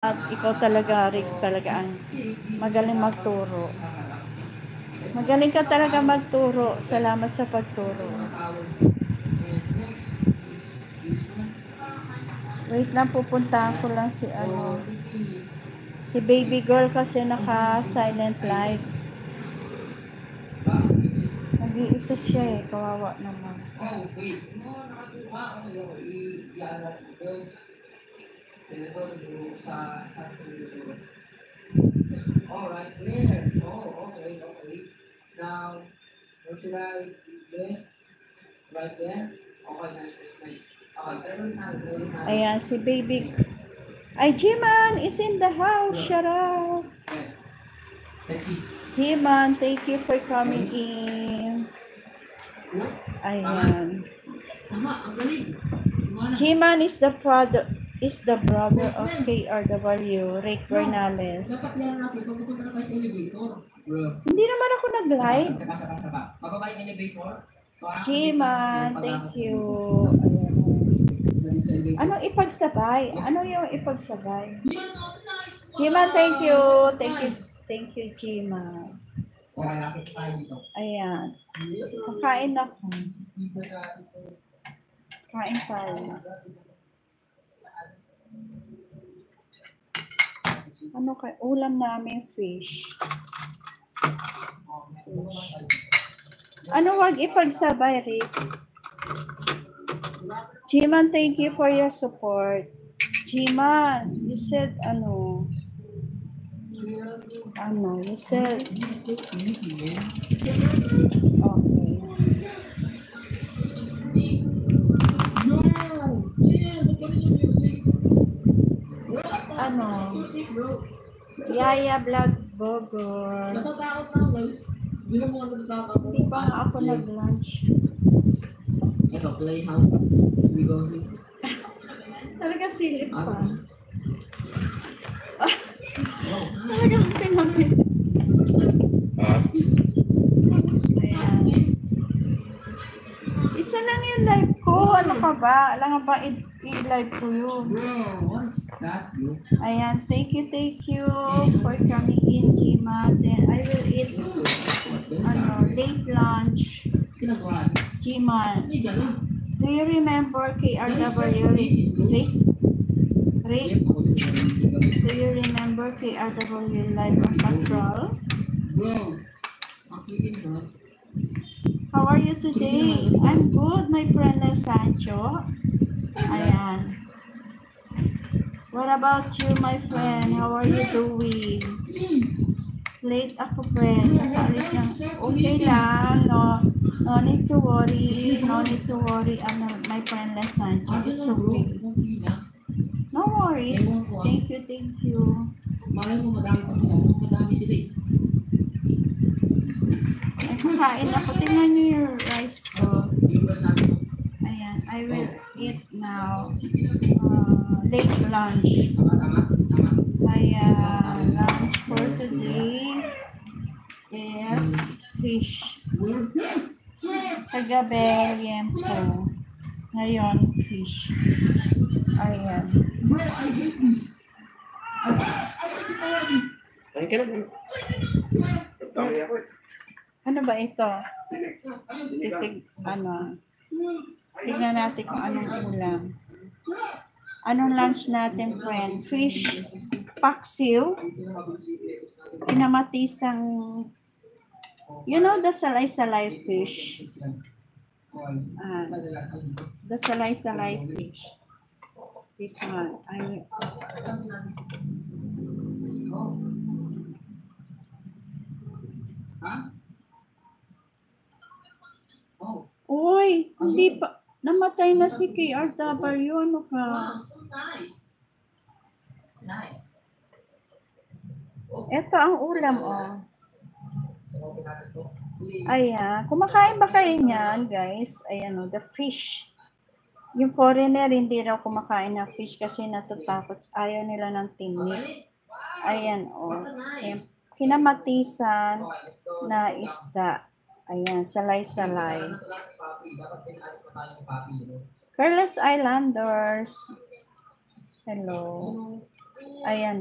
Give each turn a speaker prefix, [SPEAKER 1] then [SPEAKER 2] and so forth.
[SPEAKER 1] At ikaw talaga, Rick, talaga ang magaling magturo. Magaling ka talaga magturo. Salamat sa pagturo. Wait lang, pupuntahan ko lang si baby girl kasi naka-silent live. Nag-iisa siya eh, kawawa naman. Alright, there. Oh, okay. Now, where should I get? Right there? Okay, nice. Okay, ayan, si baby. Ay, Jiman is in the house. Shout out. Jiman, thank you for coming in. Ayan. Jiman is the brother of KRW, Rick Bernales. Hindi naman ako nag-live. Jiman, thank you. Anong ipagsabay? Ano yung ipagsabay? Jiman, thank you. Thank you, Jiman. Ayan. Kakain ako. Kain tayo. Ano kay ulam namin? Fish. Ano wag ipagsabay, Rick? Jiman, thank you for your support. Jiman, you said you said okay. Yaya Vlog Bogor. Hindi pa ako nag-lunch. Ito, playhouse. Talaga silip pa. Talagang pinamit. Ayan. Isa lang yung live ko. Ano ka ba? Alam nga ba i-live ko yun? Ayan. Thank you for coming in, Jima. Then I will eat late lunch. Jima. Do you remember KRW? Rick? Do you remember KRW Live on Patrol? How are you today? I'm good, my friend Sancho. Ayan. What about you, my friend? How are you doing? Late ako, friend. Nakaalis lang. Okay lang. No need to worry. My friend Sancho. It's okay. No worries. Thank you. Ay, kakain ako. Tingnan nyo yung rice ko. Ayan. I will eat now. Late lunch. Ayan. Lunch for today is fish. Taga-Belgium po. Ngayon, fish. Ayan. Ano ba ito? Tignan natin kung anong ulam. Anong lunch natin, friend? Fish, paksiw, kinamatisang, the salay-salay fish. The salay-salay fish. This one. Uy, hindi pa. Namatay na si KRW. Ano ka? Wow, so nice. Ito ang ulam, Ayan. Kumakain ba kayo niyan, guys? Ayan, the fish. Yung foreigner, hindi raw kumakain ng fish kasi natatakot. Ayaw nila ng tinik. Ayan, kinamatisan na isda. Ayan, salay-salay. Careless Islanders. Hello. Ayan.